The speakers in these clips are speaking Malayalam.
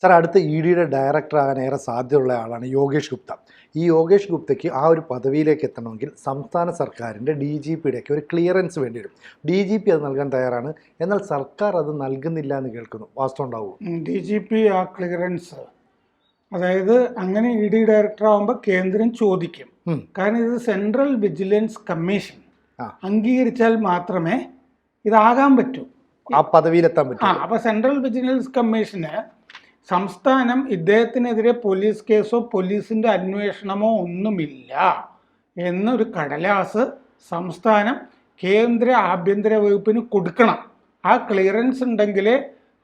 സാർ, അടുത്ത EDയുടെ ഡയറക്ടറാകാൻ ഏറെ സാധ്യതയുള്ള ആളാണ് യോഗേഷ് ഗുപ്ത. ഈ യോഗേഷ് ഗുപ്തയ്ക്ക് ആ ഒരു പദവിയിലേക്ക് എത്തണമെങ്കിൽ സംസ്ഥാന സർക്കാരിൻ്റെ DGPയുടെയൊക്കെ ഒരു ക്ലിയറൻസ് വേണ്ടി വരും. DGP അത് നൽകാൻ തയ്യാറാണ്, എന്നാൽ സർക്കാർ അത് നൽകുന്നില്ല എന്ന് കേൾക്കുന്നു. വാസ്തവം ഉണ്ടാവുമോ? DGP ആ ക്ലിയറൻസ്, അതായത് അങ്ങനെ ED ഡയറക്ടർ ആകുമ്പോൾ കേന്ദ്രം ചോദിക്കും. കാരണം ഇത് സെൻട്രൽ വിജിലൻസ് കമ്മീഷൻ അംഗീകരിച്ചാൽ മാത്രമേ ഇതാകാൻ പറ്റൂ, ആ പദവിയിലെത്താൻ പറ്റും. അപ്പൊ സെൻട്രൽ വിജിലൻസ് കമ്മീഷന് സംസ്ഥാനം ഇദ്ദേഹത്തിനെതിരെ പോലീസ് കേസോ പോലീസിന്റെ അന്വേഷണമോ ഒന്നുമില്ല എന്നൊരു കടലാസ് സംസ്ഥാനം കേന്ദ്ര ആഭ്യന്തര വകുപ്പിന് കൊടുക്കണം. ആ ക്ലിയറൻസ് ഉണ്ടെങ്കിലേ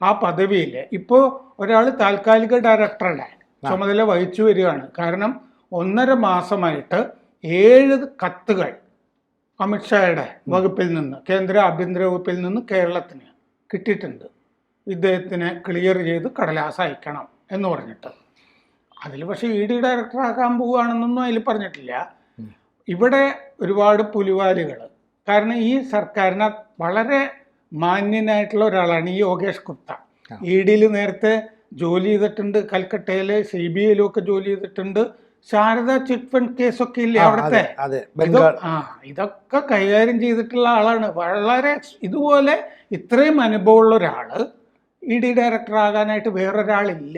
ആ പദവിയിൽ ഇപ്പോൾ ഒരാൾ താൽക്കാലിക ഡയറക്ടറുടെ ചുമതല വഹിച്ചു വരികയാണ്. കാരണം 1.5 മാസമായിട്ട് 7 കത്തുകൾ അമിത്ഷായുടെ വകുപ്പിൽ നിന്ന്, കേന്ദ്ര ആഭ്യന്തര വകുപ്പിൽ നിന്ന് കേരളത്തിന് കിട്ടിയിട്ടുണ്ട്. ഇദ്ദേഹത്തിനെ ക്ലിയർ ചെയ്ത് കടലാസ് അയക്കണം എന്ന് പറഞ്ഞിട്ട്. അതിൽ പക്ഷേ ED ഡയറക്ടറാക്കാൻ പോവുകയാണെന്നൊന്നും അതിൽ പറഞ്ഞിട്ടില്ല. ഇവിടെ ഒരുപാട് പുലിവാലുകൾ, കാരണം ഈ സർക്കാരിനെ വളരെ മാന്യനായിട്ടുള്ള ഒരാളാണ് ഈ യോഗേഷ് ഗുപ്ത. EDയിൽ നേരത്തെ ജോലി ചെയ്തിട്ടുണ്ട്, കൽക്കട്ടയിലെ CBIയിലും ഒക്കെ ജോലി ചെയ്തിട്ടുണ്ട്. ശാരദ ചിറ്റ് ഫണ്ട് കേസൊക്കെ ഇല്ലേ അവിടുത്തെ, ഇതൊക്കെ കൈകാര്യം ചെയ്തിട്ടുള്ള ആളാണ്. വളരെ ഇതുപോലെ ഇത്രയും അനുഭവമുള്ള ഒരാള് ED ഡയറക്ടർ ആകാനായിട്ട് വേറൊരാളില്ല,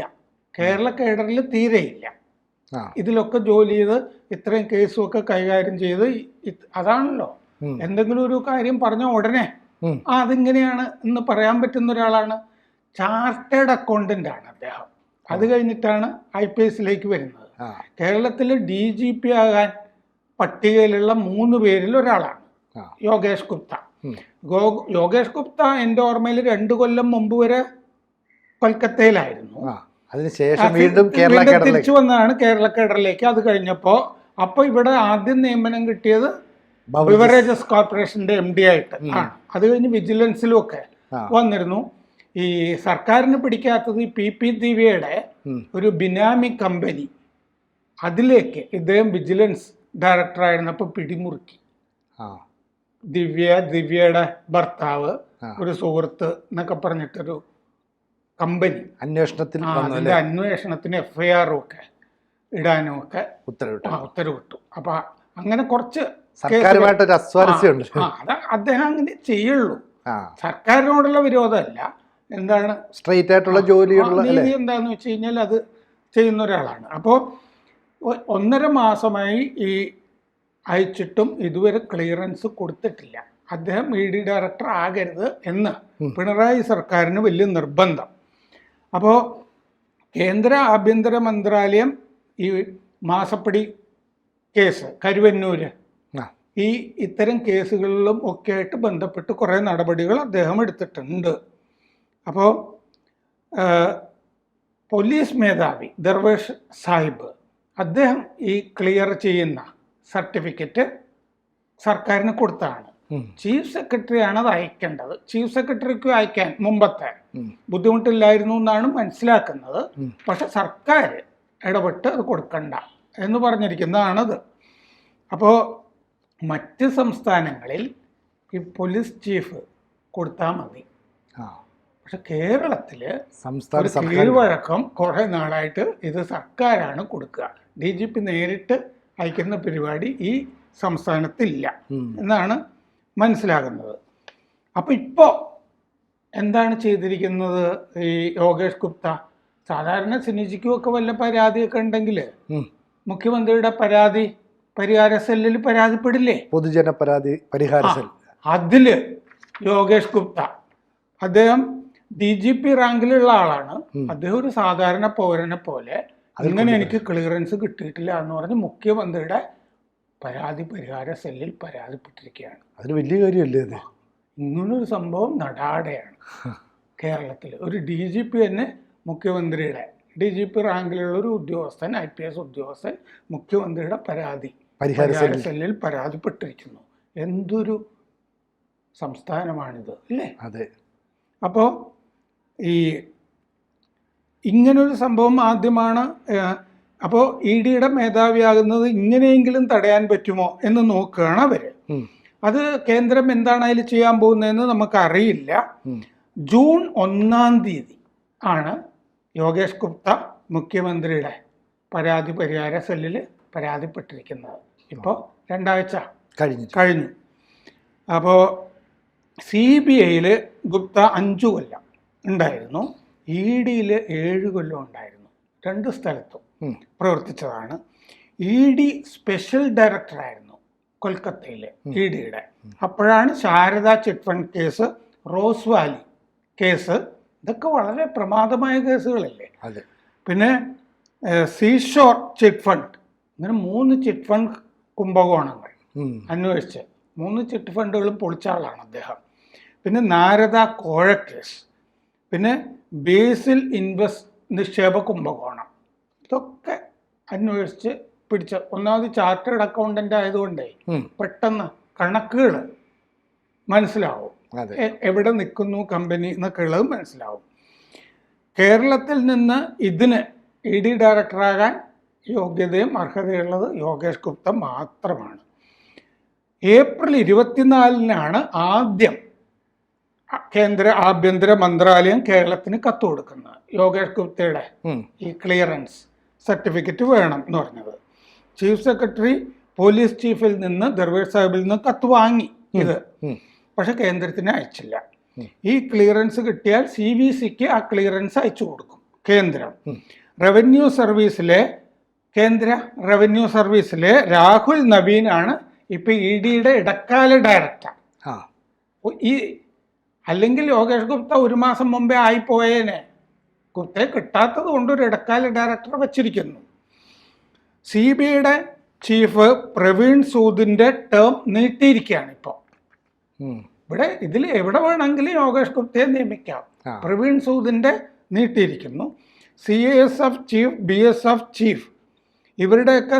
കേരള കേഡറിൽ തീരെയില്ല. ഇതിലൊക്കെ ജോലി ചെയ്ത് ഇത്രയും കേസും ഒക്കെ കൈകാര്യം ചെയ്ത് അതാണല്ലോ എന്തെങ്കിലും ഒരു കാര്യം പറഞ്ഞ ഉടനെ അതിങ്ങനെയാണ് എന്ന് പറയാൻ പറ്റുന്ന ഒരാളാണ്. ചാർട്ടേഡ് അക്കൗണ്ടന്റ് ആണ് അദ്ദേഹം. അത് കഴിഞ്ഞിട്ടാണ് IPSലേക്ക് വരുന്നത്. കേരളത്തിൽ DGP ആകാൻ പട്ടികയിലുള്ള 3 പേരിൽ ഒരാളാണ് യോഗേഷ് ഗുപ്ത. യോഗേഷ് ഗുപ്ത എൻ്റെ ഓർമ്മയിൽ 2 കൊല്ലം മുമ്പ് വരെ കൊൽക്കത്തയിലായിരുന്നു. അതിനുശേഷം വീണ്ടും തിരിച്ചു വന്നതാണ് കേരള കേഡറിലേക്ക്. അത് കഴിഞ്ഞപ്പോ ഇവിടെ ആദ്യം നിയമനം കിട്ടിയത് ബിവറേജസ് കോർപ്പറേഷന്റെ MD ആയിട്ട് ആണ്. അത് കഴിഞ്ഞ് വിജിലൻസിലും ഒക്കെ വന്നിരുന്നു. ഈ സർക്കാരിന് പിടിക്കാത്തത് ഈ PP ദിവ്യയുടെ ഒരു ബിനാമി കമ്പനി, അതിലേക്ക് ഇദ്ദേഹം വിജിലൻസ് ഡയറക്ടറായിരുന്നപ്പോൾ പിടിമുറുക്കി. ദിവ്യയുടെ ഭർത്താവ്, ഒരു സുഹൃത്ത് എന്നൊക്കെ പറഞ്ഞിട്ടൊരു കമ്പനി അന്വേഷണത്തിന് FIR ഒക്കെ ഇടാനും ഒക്കെ ഉത്തരവിട്ടു. അപ്പൊ അങ്ങനെ കുറച്ച് അദ്ദേഹം അങ്ങനെ ചെയ്യുള്ളൂ. സർക്കാരിനോടുള്ള വിരോധമല്ല, എന്താണ് സ്ട്രെയിറ്റ് ആയിട്ടുള്ള ജോലിയുള്ള നീതി എന്താന്ന് വെച്ച് കഴിഞ്ഞാൽ അത് ചെയ്യുന്ന ഒരാളാണ്. അപ്പോൾ 1.5 മാസമായി ഈ അയച്ചിട്ടും ഇതുവരെ ക്ലിയറൻസ് കൊടുത്തിട്ടില്ല. അദ്ദേഹം ED ഡയറക്ടർ ആകരുത് എന്ന് പിണറായി സർക്കാരിന് വലിയ നിർബന്ധം. അപ്പോൾ കേന്ദ്ര ആഭ്യന്തര മന്ത്രാലയം ഈ മാസപ്പടി കേസ്, കരുവന്നൂര്, ഇത്തരം കേസുകളിലും ഒക്കെ ആയിട്ട് ബന്ധപ്പെട്ട് കുറേ നടപടികൾ അദ്ദേഹം എടുത്തിട്ടുണ്ട്. അപ്പോൾ പോലീസ് മേധാവി ദർവേഷ് സാഹിബ് അദ്ദേഹം ഈ ക്ലിയർ ചെയ്യുന്ന സർട്ടിഫിക്കറ്റ് സർക്കാരിന് കൊടുത്താണ്. ചീഫ് സെക്രട്ടറിയാണ് അത് അയക്കേണ്ടത്. ചീഫ് സെക്രട്ടറിക്ക് അയക്കാൻ മുമ്പത്തെ ബുദ്ധിമുട്ടില്ലായിരുന്നു എന്നാണ് മനസ്സിലാക്കുന്നത്. പക്ഷെ സർക്കാർ ഇടപെട്ട് അത് കൊടുക്കണ്ട എന്ന് പറഞ്ഞിരിക്കുന്നതാണത്. അപ്പോൾ മറ്റ് സംസ്ഥാനങ്ങളിൽ ഈ പോലീസ് ചീഫ് കൊടുത്താൽ മതി. പക്ഷെ കേരളത്തിൽ കീഴ്വഴക്കം കുറേ നാളായിട്ട് ഇത് സർക്കാരാണ് കൊടുക്കുക. DGP നേരിട്ട് അയക്കുന്ന പരിപാടി ഈ സംസ്ഥാനത്തില്ല എന്നാണ് മനസ്സിലാകുന്നത്. അപ്പോൾ ഇപ്പോൾ എന്താണ് ചെയ്തിരിക്കുന്നത് ഈ യോഗേഷ് ഗുപ്ത? സാധാരണ സിനിജിക്കും ഒക്കെ വല്ല പരാതിയൊക്കെ ഉണ്ടെങ്കിൽ മുഖ്യമന്ത്രിയുടെ പരാതി പരിഹാര സെല്ലിൽ പരാതിപ്പെടില്ലേ? പൊതുജന പരാതി പരിഹാര സെൽ. അതില് യോഗേഷ് ഗുപ്ത, അദ്ദേഹം DGP റാങ്കിലുള്ള ആളാണ്. അദ്ദേഹം ഒരു സാധാരണ പൗരനെ പോലെ ഇങ്ങനെ എനിക്ക് ക്ലിയറൻസ് കിട്ടിയിട്ടില്ല എന്ന് പറഞ്ഞ് മുഖ്യമന്ത്രിയുടെ പരാതി പരിഹാര സെല്ലിൽ പരാതിപ്പെട്ടിരിക്കുകയാണ്. അതൊരു വലിയ കാര്യമല്ലേ അത്? ഇങ്ങനൊരു സംഭവം നടാടെയാണ് കേരളത്തിൽ. ഒരു DGP തന്നെ മുഖ്യമന്ത്രിയുടെ, DGP റാങ്കിലുള്ള ഒരു ഉദ്യോഗസ്ഥൻ, IPS ഉദ്യോഗസ്ഥൻ മുഖ്യമന്ത്രിയുടെ പരാതി പരിഹാര സെല്ലിൽ പരാതിപ്പെട്ടിരിക്കുന്നു. എന്തൊരു സംസ്ഥാനമാണിത് അല്ലേ? അതെ. അപ്പോൾ ഈ ഇങ്ങനൊരു സംഭവം ആദ്യമാണ്. അപ്പോൾ EDയുടെ മേധാവിയാകുന്നത് ഇങ്ങനെയെങ്കിലും തടയാൻ പറ്റുമോ എന്ന് നോക്കുകയാണ് അവർ. അത് കേന്ദ്രം എന്താണ് അതിൽ ചെയ്യാൻ പോകുന്നതെന്ന് നമുക്കറിയില്ല. ജൂൺ 1 ആണ് യോഗേഷ് ഗുപ്ത മുഖ്യമന്ത്രിയുടെ പരാതി പരിഹാര സെല്ലിൽ പരാതിപ്പെട്ടിരിക്കുന്നത്. ഇപ്പോൾ 2 ആഴ്ച കഴിഞ്ഞു. അപ്പോൾ CBIയിൽ ഗുപ്ത 5 കൊല്ലം ഉണ്ടായിരുന്നു, EDയിൽ 7 കൊല്ലം ഉണ്ടായിരുന്നു. 2 സ്ഥലത്തും പ്രവർത്തിച്ചതാണ്. ED സ്പെഷ്യൽ ഡയറക്ടറായിരുന്നു കൊൽക്കത്തയിൽ EDയുടെ. അപ്പോഴാണ് Saradha chit fund case, Rose Valley case, ഇതൊക്കെ വളരെ പ്രമാദമായ കേസുകളല്ലേ. പിന്നെ സീഷോർ ചിറ്റ് ഫണ്ട്, ഇങ്ങനെ 3 ചിറ്റ് ഫണ്ട് കുംഭകോണങ്ങൾ അന്വേഷിച്ച് 3 ചിറ്റ് ഫണ്ടുകളും പൊളിച്ച ആളാണ് അദ്ദേഹം. പിന്നെ നാരദ കോഴ കേസ്, പിന്നെ ബേസിൽ നിക്ഷേപ കുംഭകോണം, ഇതൊക്കെ അന്വേഷിച്ച് പിടിച്ച. ഒന്നാമത് ചാർട്ടേഡ് അക്കൗണ്ടന്റ് ആയതുകൊണ്ടേ പെട്ടെന്ന് കണക്കുകൾ മനസ്സിലാവും, എവിടെ നിൽക്കുന്നു കമ്പനി എന്നൊക്കെ ഉള്ളത് മനസ്സിലാവും. കേരളത്തിൽ നിന്ന് ഇതിന് ED ഡയറക്ടറാകാൻ യോഗ്യതയും അർഹതയുള്ളത് യോഗേഷ് ഗുപ്ത മാത്രമാണ്. ഏപ്രിൽ 24-നാണ് ആദ്യം കേന്ദ്ര ആഭ്യന്തര മന്ത്രാലയം കേരളത്തിന് കത്ത് കൊടുക്കുന്നത്. യോഗേഷ് ഗുപ്തയുടെ ഈ ക്ലിയറൻസ് സർട്ടിഫിക്കറ്റ് വേണം എന്ന് പറഞ്ഞത്. ചീഫ് സെക്രട്ടറി പോലീസ് ചീഫിൽ നിന്ന് ദർവേഷ് സാഹിബിൽ നിന്ന് കത്ത് വാങ്ങി ഇത്, പക്ഷെ കേന്ദ്രത്തിന് അയച്ചില്ല. ഈ ക്ലിയറൻസ് കിട്ടിയാൽ CVCക്ക് ആ ക്ലിയറൻസ് അയച്ചു കൊടുക്കും കേന്ദ്രം. കേന്ദ്ര റവന്യൂ സർവീസിലെ രാഹുൽ നവീനാണ് ഇപ്പൊ EDയുടെ ഇടക്കാല ഡയറക്ടർ. അല്ലെങ്കിൽ യോഗേഷ് ഗുപ്ത 1 മാസം മുമ്പേ ആയിപ്പോയേനെ. ഗുപ്തയെ കിട്ടാത്തത് കൊണ്ട് ഒരു ഇടക്കാല ഡയറക്ടർ വച്ചിരിക്കുന്നു. CBIയുടെ ചീഫ് പ്രവീൺ സൂദിന്റെ ടേം നീട്ടിയിരിക്കുകയാണ് ഇപ്പോൾ. ഇതിൽ എവിടെ വേണമെങ്കിലും യോഗേഷ് ഗുപ്തയെ നിയമിക്കാം. പ്രവീൺ സൂദിന്റെ നീട്ടിയിരിക്കുന്നു. CISF ചീഫ്, BSF ചീഫ്, ഇവരുടെയൊക്കെ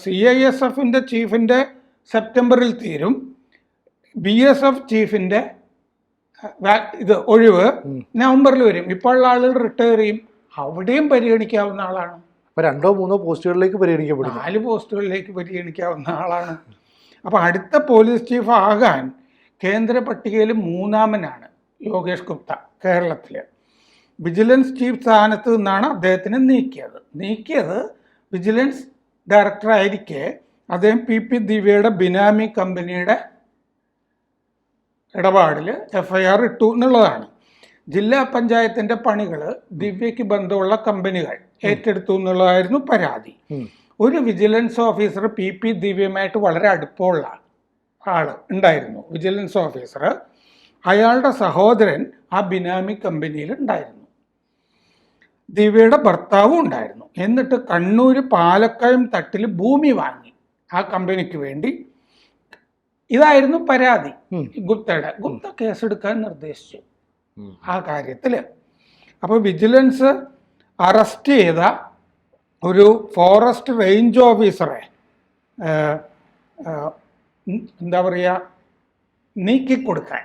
CISFന്റെ ചീഫിന്റെ സെപ്റ്റംബറിൽ തീരും. BSF ചീഫിന്റെ ഒഴിവ് നവംബറിൽ വരും. ഇപ്പോൾ ഉള്ള ആളുകൾ റിട്ടയർ ചെയ്യും, അവിടെയും പരിഗണിക്കാവുന്ന ആളാണ്. 2-3 പോസ്റ്റുകളിലേക്ക് പരിഗണിക്കപ്പെടും. 4 പോസ്റ്റുകളിലേക്ക് പരിഗണിക്കാവുന്ന ആളാണ്. അപ്പോൾ അടുത്ത പോലീസ് ചീഫ് ആകാൻ കേന്ദ്ര പട്ടികയിൽ 3-ാമനാണ് യോഗേഷ് ഗുപ്ത കേരളത്തിൽ. വിജിലൻസ് ചീഫ് സ്ഥാനത്ത് നിന്നാണ് അദ്ദേഹത്തിനെ നീക്കിയത്. വിജിലൻസ് ഡയറക്ടർ ആയിരിക്കെ അദ്ദേഹം PP ദിവ്യയുടെ ബിനാമി കമ്പനിയുടെ ഇടപാടിൽ FIR ഇട്ടു എന്നുള്ളതാണ്. ജില്ലാ പഞ്ചായത്തിന്റെ പണികൾ ദിവ്യയ്ക്ക് ബന്ധമുള്ള കമ്പനികൾ ഏറ്റെടുത്തു എന്നുള്ളതായിരുന്നു പരാതി. ഒരു വിജിലൻസ് ഓഫീസർ PP ദിവ്യയുമായിട്ട് വളരെ അടുപ്പമുള്ള ആള് ഉണ്ടായിരുന്നു, വിജിലൻസ് ഓഫീസർ. അയാളുടെ സഹോദരൻ ആ ബിനാമി കമ്പനിയിൽ ഉണ്ടായിരുന്നു, ദിവ്യയുടെ ഭർത്താവും ഉണ്ടായിരുന്നു. എന്നിട്ട് കണ്ണൂർ പാലക്കയം തട്ടിൽ ഭൂമി വാങ്ങി ആ കമ്പനിക്ക് വേണ്ടി. ഇതായിരുന്നു പരാതി ഗുപ്തയുടെ. ഗുപ്ത കേസെടുക്കാൻ നിർദ്ദേശിച്ചു ആ കാര്യത്തില്. അപ്പോൾ വിജിലൻസ് അറസ്റ്റ് ചെയ്ത ഒരു ഫോറസ്റ്റ് റേഞ്ച് ഓഫീസറെ എന്താ പറയുക, നീക്കിക്കൊടുക്കാൻ,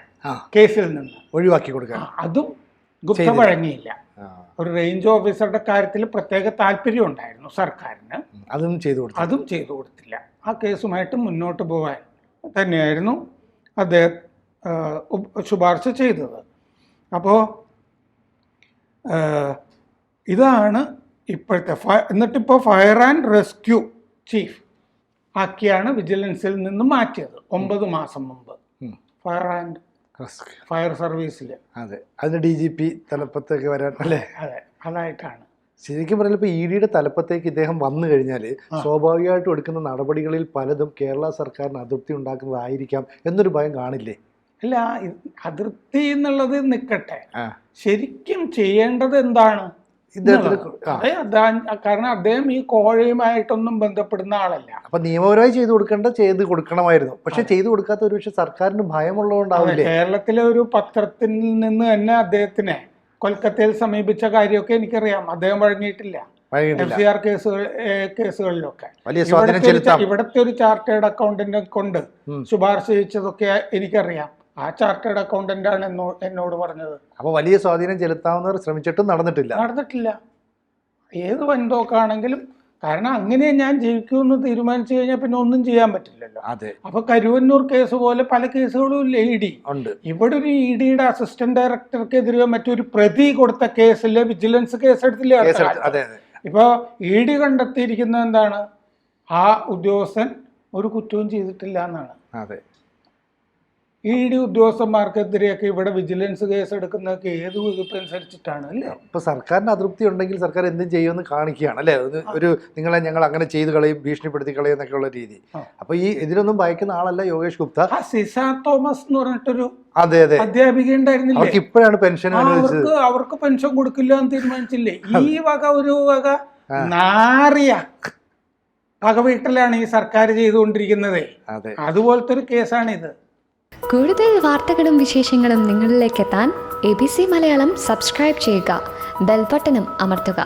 കേസിൽ നിന്ന് ഒഴിവാക്കി കൊടുക്കാൻ, അതും ഗുപ്ത വഴങ്ങിയില്ല. ഒരു റേഞ്ച് ഓഫീസറുടെ കാര്യത്തിൽ പ്രത്യേക താല്പര്യം ഉണ്ടായിരുന്നു സർക്കാരിന്, അതും ചെയ്തു കൊടുത്തില്ല. ആ കേസുമായിട്ട് മുന്നോട്ട് പോകാൻ തന്നെയായിരുന്നു അദ്ദേഹം ശുപാർശ ചെയ്തത്. അപ്പോൾ ഇതാണ് ഇപ്പോഴത്തെ. എന്നിട്ടിപ്പോൾ ഫയർ ആൻഡ് റെസ്ക്യൂ ചീഫ് ആക്കിയാണ് വിജിലൻസിൽ നിന്ന് മാറ്റിയത് 9 മാസം മുമ്പ്. ഫയർ സർവീസിൽ അതെ, അതിന് DGP തലപ്പത്തേക്ക് വരാൻ അല്ലേ? അതെ, അതായിട്ടാണ്. ശരിക്കും പറഞ്ഞാൽ ഇപ്പോൾ EDയുടെ തലപ്പത്തേക്ക് ഇദ്ദേഹം വന്നു കഴിഞ്ഞാൽ സ്വാഭാവികമായിട്ടും എടുക്കുന്ന നടപടികളിൽ പലതും കേരള സർക്കാരിന് അതൃപ്തി ഉണ്ടാക്കുന്നതായിരിക്കാം എന്നൊരു ഭയം കാണില്ലേ? അല്ല, അതൃപ്തി എന്നുള്ളത് നിൽക്കട്ടെ, ശരിക്കും ചെയ്യേണ്ടത് എന്താണ്? കാരണം അദ്ദേഹം ഈ കോഴയുമായിട്ടൊന്നും ബന്ധപ്പെടുന്ന ആളല്ല. അപ്പൊ നിയമപരമായി ചെയ്തു കൊടുക്കണമായിരുന്നു. പക്ഷെ ചെയ്തു കൊടുക്കാത്ത ഒരു പക്ഷെ സർക്കാരിന് ഭയമുള്ളതുകൊണ്ടാവില്ലേ? കേരളത്തിലെ ഒരു പത്രത്തിൽ നിന്ന് തന്നെ അദ്ദേഹത്തിനെ കൊൽക്കത്തയിൽ സമീപിച്ച കാര്യമൊക്കെ എനിക്കറിയാം. അദ്ദേഹം വഴങ്ങിയിട്ടില്ല. FCR കേസുകളിലൊക്കെ ഇവിടത്തെ ഒരു ചാർട്ടേഡ് അക്കൗണ്ടന്റിനെ കൊണ്ട് ശുപാർശ ചെയ്യിച്ചതൊക്കെ എനിക്കറിയാം. ആ ചാർട്ടേഡ് അക്കൗണ്ടന്റ് ആണ് എന്നോട് പറഞ്ഞത്. അപ്പൊ വലിയ സ്വാധീനം ചെലുത്താവുന്നവർ ശ്രമിച്ചിട്ടും നടന്നിട്ടില്ല. ഏത് വൻതോക്കാണെങ്കിലും കാരണം അങ്ങനെ ഞാൻ ജീവിക്കുമെന്ന് തീരുമാനിച്ചു കഴിഞ്ഞാൽ പിന്നെ ഒന്നും ചെയ്യാൻ പറ്റില്ലല്ലോ. അതെ, അപ്പൊ കരുവന്നൂർ കേസ് പോലെ പല കേസുകളും ഇല്ലേ ഇ ഡി ഉണ്ട്. ഇവിടെ ഒരു ഇ ഡിയുടെ അസിസ്റ്റന്റ് ഡയറക്ടർക്കെതിരെ മറ്റൊരു പ്രതി കൊടുത്ത കേസില് വിജിലൻസ് കേസെടുത്തില്ലേ? അതെ അതെ. ഇപ്പൊ ഇ ഡി കണ്ടെത്തിയിരിക്കുന്നത് എന്താണ്? ആ ഉദ്യോഗസ്ഥൻ ഒരു കുറ്റവും ചെയ്തിട്ടില്ല എന്നാണ്. അതെ, ഇ ഡി ഉദ്യോഗസ്ഥന്മാർക്കെതിരെയൊക്കെ ഇവിടെ വിജിലൻസ് കേസ് എടുക്കുന്നതൊക്കെ ഏത് വകുപ്പ് അനുസരിച്ചിട്ടാണ് അല്ലേ? ഇപ്പൊ സർക്കാരിന് അതൃപ്തി ഉണ്ടെങ്കിൽ സർക്കാർ എന്തും ചെയ്യുമെന്ന് കാണിക്കുകയാണ് അല്ലേ? ഒരു നിങ്ങളെ ഞങ്ങൾ അങ്ങനെ ചെയ്ത് കളയും, ഭീഷണിപ്പെടുത്തി കളയും എന്നൊക്കെ ഉള്ള രീതി. അപ്പൊ ഈ ഇതിനൊന്നും ഭയക്കുന്ന ആളല്ല യോഗേഷ് ഗുപ്ത. സിസ തോമസ് എന്ന് പറഞ്ഞിട്ടൊരു അതെ അതെ അധ്യാപിക ഉണ്ടായിരുന്നില്ലേ? അവർക്ക് ഇപ്പോഴാണ് പെൻഷൻ അവർക്ക് പെൻഷൻ കൊടുക്കില്ല എന്ന് തീരുമാനിച്ചില്ലേ? ഈ വക ഒരു വക നാറിയ വകവീട്ടലാണ് ഈ സർക്കാർ ചെയ്തുകൊണ്ടിരിക്കുന്നത്. അതുപോലത്തെ ഒരു കേസാണിത്. കൂടുതൽ വാർത്തകളും വിശേഷങ്ങളും നിങ്ങളിലേക്ക് എത്താൻ ABC മലയാളം സബ്സ്ക്രൈബ് ചെയ്യുക, ബെൽബട്ടനും അമർത്തുക.